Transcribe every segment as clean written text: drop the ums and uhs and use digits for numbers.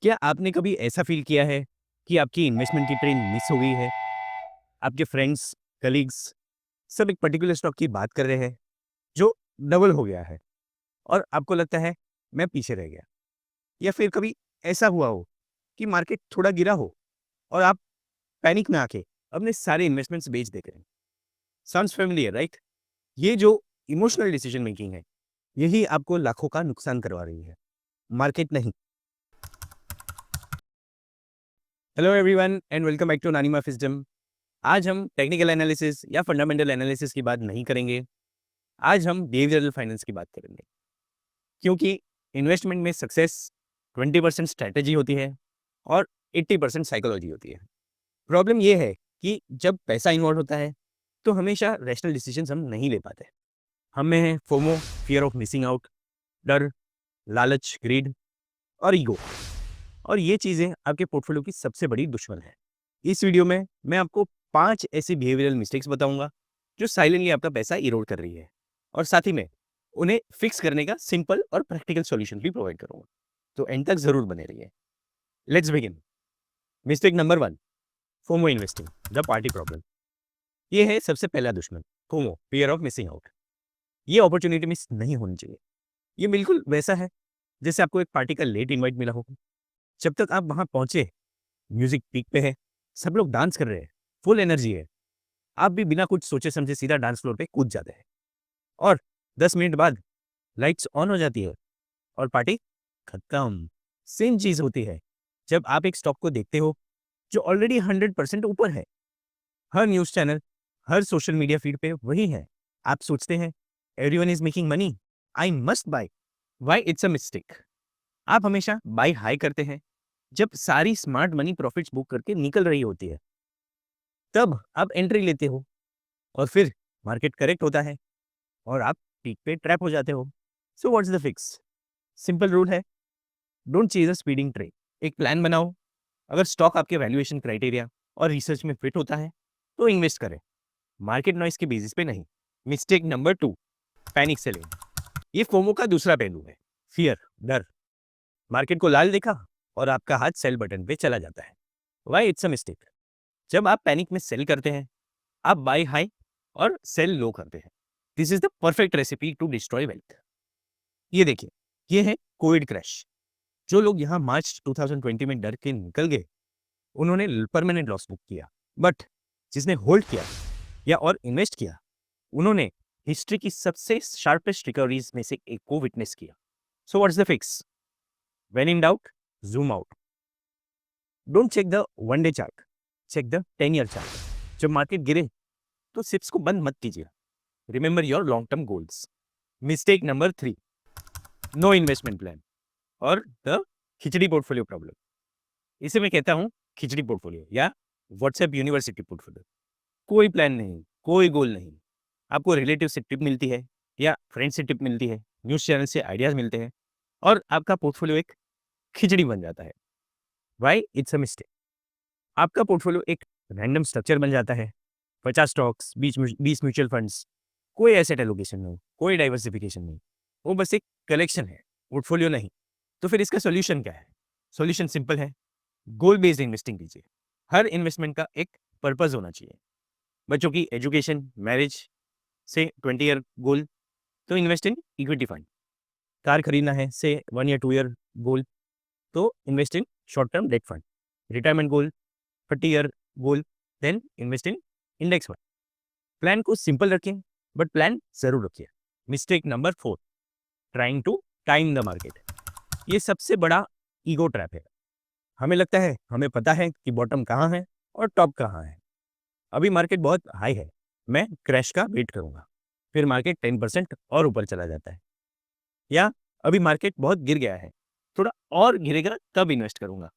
क्या आपने कभी ऐसा फ़ील किया है कि आपकी इन्वेस्टमेंट की ट्रेन मिस हो गई है? आपके फ्रेंड्स, कलीग्स सब एक पर्टिकुलर स्टॉक की बात कर रहे हैं, जो डबल हो गया है और आपको लगता है मैं पीछे रह गया। या फिर कभी ऐसा हुआ हो कि मार्केट थोड़ा गिरा हो और आप पैनिक में आके अपने सारे इन्वेस्टमेंट्स बेच देते हैं। Sounds familiar right? ये जो इमोशनल डिसीजन मेकिंग है, यही आपको लाखों का नुकसान करवा रही है, मार्केट नहीं। Hello everyone and welcome back to Nanima wisdom. आज हम टेक्निकल एनालिसिस या फंडामेंटल एनालिसिस की बात नहीं करेंगे। आज हम बिहेवियरल फाइनेंस की बात करेंगे, क्योंकि इन्वेस्टमेंट में सक्सेस 20% स्ट्रैटेजी होती है और 80% साइकोलॉजी होती है। प्रॉब्लम ये है कि जब पैसा इन्वॉल्व होता है तो हमेशा रैशनल डिसीजंस हम नहीं ले पाते। हम में है FOMO, fear of missing out, डर, लालच, ग्रीड और ईगो। और ये चीज़ें आपके पोर्टफोलियो की सबसे बड़ी दुश्मन है। इस वीडियो में मैं आपको 5 ऐसी बिहेवियरल मिस्टेक्स बताऊंगा जो साइलेंटली आपका पैसा इरोड कर रही है, और साथ ही में उन्हें फिक्स करने का सिंपल और प्रैक्टिकल सॉल्यूशन भी प्रोवाइड करूंगा। तो एंड तक जरूर बने रहिए। Let's begin. Mistake number 1, FOMO investing, the party problem. ये है सबसे पहला दुश्मन, FOMO, fear of missing out. ये अपॉर्चुनिटी मिस नहीं होनी चाहिए। ये बिल्कुल वैसा है जैसे आपको एक पार्टी का लेट इन्वाइट मिला हो। जब तक आप वहां पहुंचे, म्यूजिक पीक पे है, सब लोग डांस कर रहे हैं, फुल एनर्जी है, आप भी बिना कुछ सोचे समझे सीधा डांस फ्लोर पे कूद जाते हैं। और 10 मिनट बाद लाइट्स ऑन हो जाती है और पार्टी खत्म। सेम चीज होती है जब आप एक स्टॉक को देखते हो जो ऑलरेडी 100% ऊपर है। हर न्यूज चैनल, हर सोशल मीडिया फीड पे वही है। आप सोचते हैं everyone is making money, I must buy. Why? It's a mistake. आप हमेशा बाय हाई करते हैं जब सारी स्मार्ट मनी प्रॉफिट्स बुक करके निकल रही होती है, तब आप एंट्री लेते हो और फिर मार्केट करेक्ट होता है और आप पीक पे ट्रैप हो जाते हो। So what's the fix? Simple rule है, don't chase a speeding train. एक प्लान बनाओ। अगर स्टॉक आपके वैल्यूएशन क्राइटेरिया और रिसर्च में फिट होता है तो इन्वेस्ट करें, मार्केट नॉइस के बेसिस पे नहीं। Mistake number 2, panic selling. ये फोमो का दूसरा पहलू है, फियर, डर। मार्केट को लाल देखा और आपका हाथ सेल बटन पे चला जाता है। Why it's a mistake? जब आप पैनिक में सेल करते हैं, आप बाय हाई और सेल लो करते हैं। This is the perfect recipe to destroy wealth. ये देखिए, ये है कोविड क्रैश। जो लोग यहाँ मार्च 2020 में डर के निकल गए, उन्होंने परमानेंट लॉस बुक किया। बट जिसने होल्ड किया या और इन्वेस्ट किया, उन्होंने हिस्ट्री की सबसे शार्पेस्ट रिकवरीज में से एक को विटनेस किया। So what's the fix? When in doubt, zoom out. Don't check the one day chart, check the 10 year chart. जब मार्केट गिरे तो सिप्स को बंद मत कीजिए। Remember your long term goals. Mistake number 3, no investment plan और the khichdi portfolio problem. इसे मैं कहता हूं खिचड़ी पोर्टफोलियो या व्हाट्सएप यूनिवर्सिटी पोर्टफोलियो। कोई प्लान नहीं, कोई गोल नहीं। आपको रिलेटिव से टिप मिलती है या फ्रेंड से टिप मिलती है, न्यूज चैनल से आइडियाज मिलते हैं और आपका पोर्टफोलियो एक खिचड़ी बन जाता है। वाई? It's a mistake. आपका पोर्टफोलियो एक रैंडम स्ट्रक्चर बन जाता है। 50 स्टॉक्स, 20 म्यूचुअल फंड्स, कोई एसेट एलोकेशन नहीं, कोई डाइवर्सिफिकेशन नहीं। वो बस एक कलेक्शन है, पोर्टफोलियो नहीं। तो फिर इसका सॉल्यूशन क्या है? सॉल्यूशन सिंपल है, गोल बेस्ड इन्वेस्टिंग कीजिए। हर इन्वेस्टमेंट का एक पर्पस होना चाहिए। बच्चों की एजुकेशन, मैरिज से 20 ईयर गोल, तो invest in equity fund. Car खरीदना है से 1 या 2 ईयर गोल, तो invest in short term debt fund. Retirement goal 30 year goal, then invest in index fund. Plan को सिंपल रखें बट प्लान जरूर रखिए। Mistake number 4, trying to time the market. ये सबसे बड़ा ईगो ट्रैप है। हमें लगता है हमें पता है कि बॉटम कहाँ है और टॉप कहाँ है। अभी मार्केट बहुत हाई है, मैं क्रैश का वेट करूंगा। फिर मार्केट 10% और ऊपर चला जाता है। या अभी मार्केट बहुत गिर गया है, थोड़ा और गिरेगा तब इन्वेस्ट करूंगा।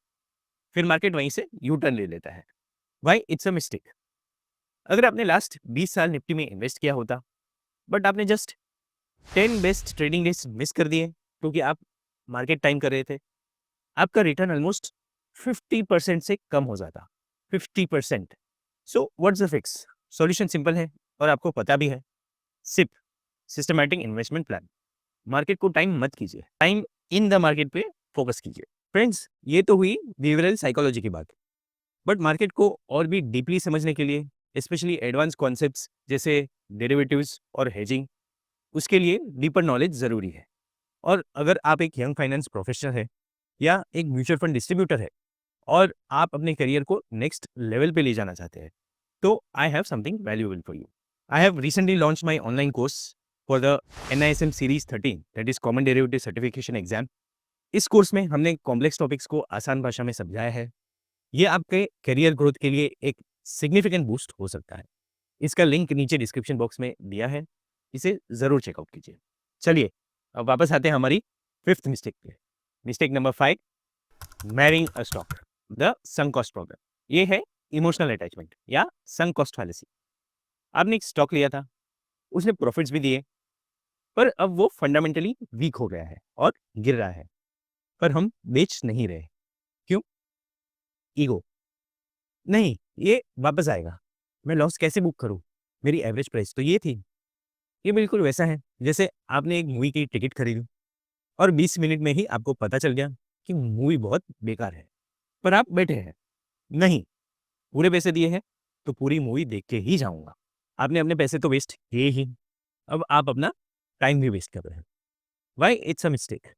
फिर मार्केट वहीं से यू टर्न ले लेता है। वाई? It's a mistake. अगर आपने लास्ट 20 साल निफ्टी में इन्वेस्ट किया होता बट आपने just 10 best trading days miss कर दिए क्योंकि आप मार्केट टाइम कर रहे थे, आपका रिटर्न ऑलमोस्ट 50% से कम हो जाता। 50%। So what's the fix? Solution simple है और आपको पता भी है। SIP, systematic investment plan. Market को टाइम मत कीजिए, टाइम इन द मार्केट पे फोकस कीजिए। फ्रेंड्स, ये तो हुई बिहेवियरल साइकोलॉजी की बात। बट मार्केट को और भी डीपली समझने के लिए, स्पेशली एडवांस कॉन्सेप्ट्स जैसे डेरिवेटिव्स और हेजिंग, उसके लिए डीपर नॉलेज ज़रूरी है। और अगर आप एक यंग फाइनेंस प्रोफेशनल है या एक म्यूचुअल फंड डिस्ट्रीब्यूटर है और आप अपने करियर को नेक्स्ट लेवल पे ले जाना चाहते हैं, तो I have something valuable for you. I have recently launch my online course for the NISM series 13, that is common derivative certification exam. इस कोर्स में हमने कॉम्प्लेक्स टॉपिक्स को आसान भाषा में समझाया है। ये आपके करियर ग्रोथ के लिए एक सिग्निफिकेंट बूस्ट हो सकता है। इसका लिंक नीचे डिस्क्रिप्शन बॉक्स में दिया है, इसे ज़रूर चेकआउट कीजिए। चलिए, अब वापस आते हैं हमारी फिफ्थ मिस्टेक पे। Mistake number 5, marrying a stock, the sunk cost problem. ये है इमोशनल अटैचमेंट या संक कॉस्ट फैलेसी। आपने एक स्टॉक लिया था, उसने प्रॉफिट्स भी दिए, पर अब वो फंडामेंटली वीक हो गया है और गिर रहा है, पर हम बेच नहीं रहे। क्यों? ईगो। नहीं, ये वापस आएगा। मैं लॉस कैसे बुक करूँ? मेरी एवरेज प्राइस तो ये थी। ये बिल्कुल वैसा है जैसे आपने एक मूवी की टिकट खरीदी और 20 मिनट में ही आपको पता चल गया कि मूवी बहुत बेकार है। पर आप बैठे हैं, नहीं, पूरे पैसे दिए हैं तो पूरी मूवी देख के ही जाऊँगा। आपने अपने पैसे तो वेस्ट किए ही, अब आप अपना टाइम भी वेस्ट कर रहे हैं। Why it's a mistake?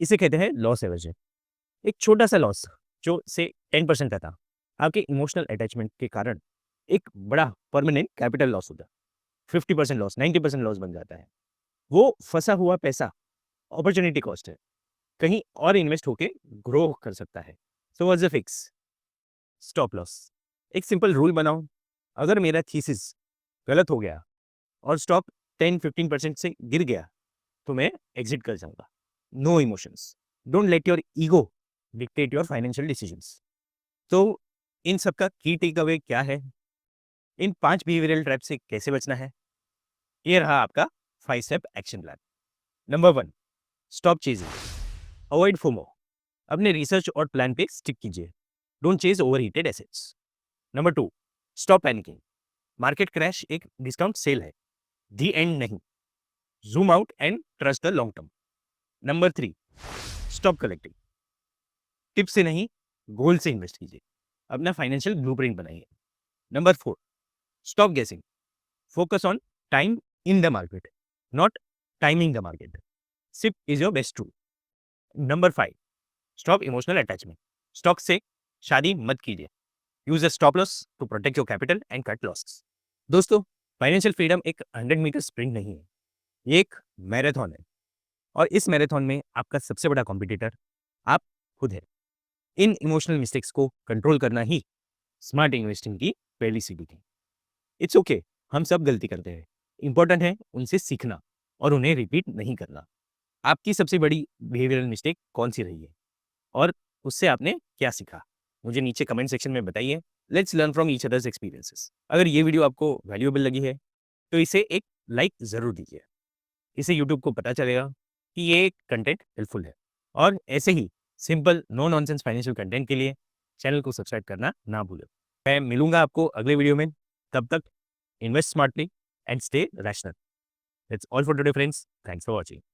इसे कहते हैं लॉस एवर्जन। एक छोटा-सा लॉस जो से 10% का था, आपके इमोशनल अटैचमेंट के कारण एक बड़ा परमानेंट कैपिटल लॉस होता है। 50% लॉस, 90% लॉस बन जाता है। वो फँसा हुआ पैसा अपॉर्च्युनिटी कॉस्ट है। कहीं और इन्वेस्ट होके ग्रो कर सकता है। सो what's the fix? Stop loss. एक सिंपल रूल बनाओ, अगर मेरा थीसिस गलत हो गया और स्टॉक 10-15% से गिर गया, तो मैं एग्ज़िट कर जाऊँगा। No emotions. Don't let your ego dictate your financial decisions. तो इन सब का की टेक अवे क्या है? इन 5 बिहेवियरल ट्रैप से कैसे बचना है? ये रहा आपका 5 step action plan. Number 1, stop chasing, avoid FOMO. अपने रिसर्च और प्लान पे स्टिक कीजिए। Don't chase overheated assets. Number 2, stop panicking. Market crash एक डिस्काउंट सेल है, दी एंड नहीं। Zoom out and trust the long term. Number 3, stop collecting. Tip से नहीं, गोल से इन्वेस्ट कीजिए। अपना फाइनेंशियल ब्लूप्रिंट बनाइए। नंबर 4, स्टॉप गेसिंग। Focus on time in the market, not timing the market. SIP is your best tool. Number 5, stop emotional attachment. Stock से शादी मत कीजिए. Use a stop loss to protect your capital and cut losses. दोस्तों, financial freedom एक 100 metre sprint नहीं है, ये एक मैराथन है। और इस मैराथन में आपका सबसे बड़ा कॉम्पिटिटर आप खुद है। इन इमोशनल मिस्टेक्स को कंट्रोल करना ही स्मार्ट इन्वेस्टिंग की पहली सीढ़ी थी। इट्स ओके, हम सब गलती करते हैं। इंपॉर्टेंट है उनसे सीखना और उन्हें रिपीट नहीं करना। आपकी सबसे बड़ी बिहेवियरल मिस्टेक कौन सी रही है और उससे आपने क्या सीखा? मुझे नीचे कमेंट सेक्शन में बताइए। Let's learn from each others experiences. अगर ये वीडियो आपको वैल्यूएबल लगी है तो इसे एक लाइक ज़रूर दीजिए। इससे यूट्यूब को पता चलेगा कि ये कंटेंट हेल्पफुल है। और ऐसे ही simple no nonsense financial content के लिए चैनल को सब्सक्राइब करना ना भूलें। मैं मिलूंगा आपको अगले वीडियो में। तब तक invest smartly and stay rational. That's all for today, friends. Thanks for watching.